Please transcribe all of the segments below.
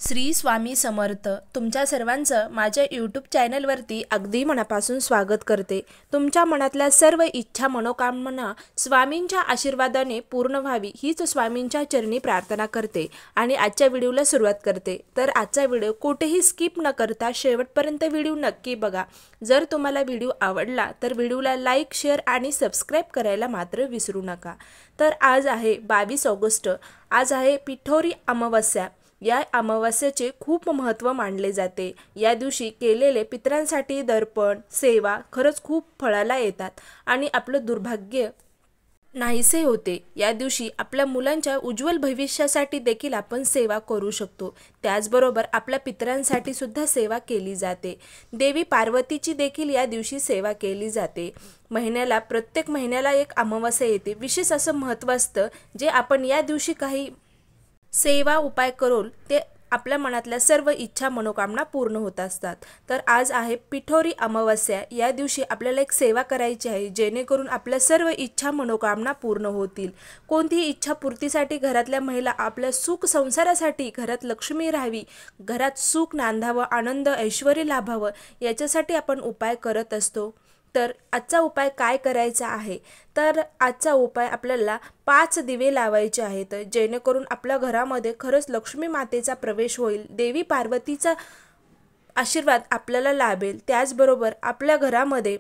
श्री स्वामी समर्थ तुमच्या सर्वांचं माझ्या यूट्यूब चॅनलवरती अगदी मनापासून स्वागत करते। तुमच्या मनातल्या सर्व इच्छा मनोकामना स्वामींच्या आशीर्वादाने पूर्ण व्हावी हीच स्वामींच्या चरणी प्रार्थना करते आणि आजच्या व्हिडिओला सुरुवात करते। तर आजचा व्हिडिओ कुठेही स्किप न करता शेवटपर्यंत व्हिडिओ नक्की बघा। जर तुम्हाला व्हिडिओ आवडला तर व्हिडिओला लाईक शेअर आणि सबस्क्राइब करायला मात्र विसरू नका। तर आज आहे 22 ऑगस्ट, आज आहे पिठोरी अमावस्या। या अमावस्येचे खूप महत्त्व मानले जाते। या दिवशी केलेले पितरांसाठी दर्पण सेवा खरंच खूप फळाला येतात आणि आपलं दुर्भाग्य नाहीसे होते। या दिवशी आपल्या मुलांच्या उज्ज्वल भविष्यासाठी देखील आपण सेवा करू शकतो। त्याचबरोबर आपल्या पितरांसाठी सुद्धा सेवा केली जाते। देवी पार्वतीची देखील या दिवशी सेवा केली जाते। महिन्याला प्रत्येक महिन्याला एक अमावस्या येते, विशेष असं महत्त्व असतं जे आपण या दिवशी काही सेवा उपाय करून ते आपल्या मनातल्या सर्व इच्छा मनोकामना पूर्ण होत असतात। तर आज आहे पिठोरी अमावस्या। या दिवशी आपल्याला एक सेवा करायची आहे जेणेकरून आपल्या सर्व इच्छा मनोकामना पूर्ण होतील। कोणतीही इच्छा पूर्तीसाठी घरातल्या महिला आपल्या सुख संसारासाठी, घरात लक्ष्मी राहावी, घरात सुख नांदावं, आनंद ऐश्वर्य लाभावं याच्यासाठी आपण उपाय करत असतो। तर आजचा उपाय काय करायचा आहे, तर आजचा उपाय आपल्याला 5 दिवे लावायचे आहेत जेणेकरून आपल्या घरामध्ये खरंच लक्ष्मी मातेचा प्रवेश होईल, देवी पार्वतीचा आशीर्वाद आपल्याला लाभेल। त्याचबरोबर आपल्या घरामध्ये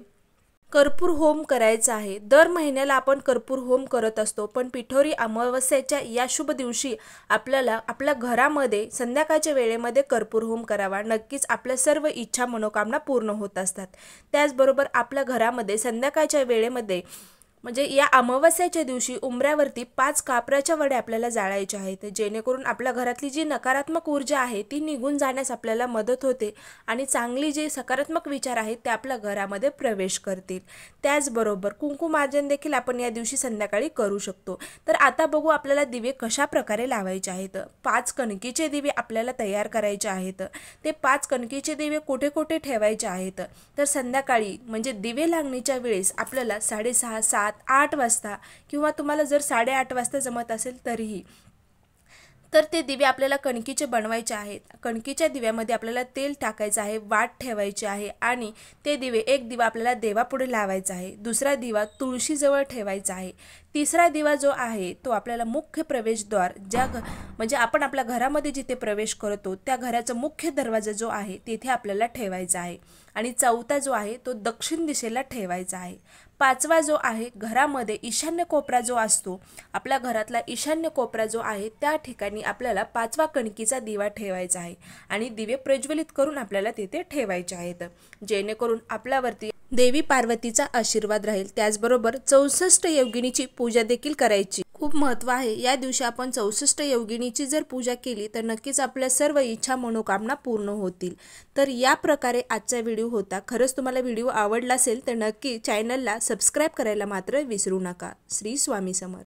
कर्पूर होम करायचा आहे। दर महिन्याला आपण कर्पूर होम करत असतो, पण पिठोरी अमावस्येच्या या शुभ दिवशी आपल्याला आपल्या घरामध्ये संध्याकाळच्या वेळेमध्ये कर्पूर होम करावा। नक्कीच आपल्या सर्व इच्छा मनोकामना पूर्ण होत असतात। त्याचबरोबर आपल्या घरामध्ये संध्याकाळच्या वेळेमध्ये म्हणजे या अमावस्येच्या दिवशी उंबऱ्यावरती 5 कापराच्या वड्या आपल्याला जाळायच्या आहेत जेणेकरून आपल्या घरातली जी नकारात्मक ऊर्जा आहे ती निघून जाण्यास आपल्याला मदत होते आणि चांगली जे सकारात्मक विचार आहेत ते आपल्या घरामध्ये प्रवेश करतील। त्याचबरोबर कुंकुमार्जन देखील आपण या दिवशी संध्याकाळी करू शकतो। तर आता बघू आपल्याला दिवे कशा प्रकारे लावायचे आहेत। 5 कणकीचे दिवे आपल्याला तयार करायचे आहेत। ते 5 कणकीचे दिवे कुठे कुठे ठेवायचे आहेत, तर संध्याकाळी म्हणजे दिवे लागणीच्या वेळेस आपल्याला 6:30, 7, 8 वाजता किंवा तुम्हाला जर 8:30 वाजता जमत असेल तरीही, तर ते दिवे आपल्याला कणकीचे बनवायचे आहेत। कणकीच्या दिव्यामध्ये आपल्याला तेल टाकायचं आहे, वाट ठेवायची आहे आणि ते दिवे, एक दिवा आपल्याला देवापुढे लावायचा आहे, दुसरा दिवा तुळशीजवळ ठेवायचा आहे, तिसरा दिवा जो आहे तो आपल्याला मुख्य प्रवेशद्वार म्हणजे आपण आपल्या घरामध्ये जिथे प्रवेश करतो त्या घराचा मुख्य दरवाजा जो आहे तिथे आपल्याला ठेवायचा आहे आणि चौथा जो आहे तो दक्षिण दिशेला ठेवायचा आहे। 5वा जो आहे घरामध्ये ईशान्य कोपरा जो असतो, आपल्या घरातला ईशान्य कोपरा जो आहे त्या ठिकाणी आपल्याला 5वा कणकीचा दिवा ठेवायचा आहे आणि दिवे प्रज्वलित करून आपल्याला तिथे ठेवायचे आहेत जेणेकरून आपल्यावरती देवी पार्वतीचा आशीर्वाद राहील। त्याचबरोबर 64 योगिनीची पूजा देखील करायची खूप महत्त्व आहे। या दिवशी आपण 64 योगिनीची जर पूजा केली तर नक्कीच आपल्या सर्व इच्छा मनोकामना पूर्ण होतील। तर या प्रकारे आजचा व्हिडिओ होता। खरंच तुम्हाला व्हिडिओ आवडला असेल तर नक्की चॅनलला सबस्क्राइब करायला मात्र विसरू नका। श्री स्वामी समर्थ।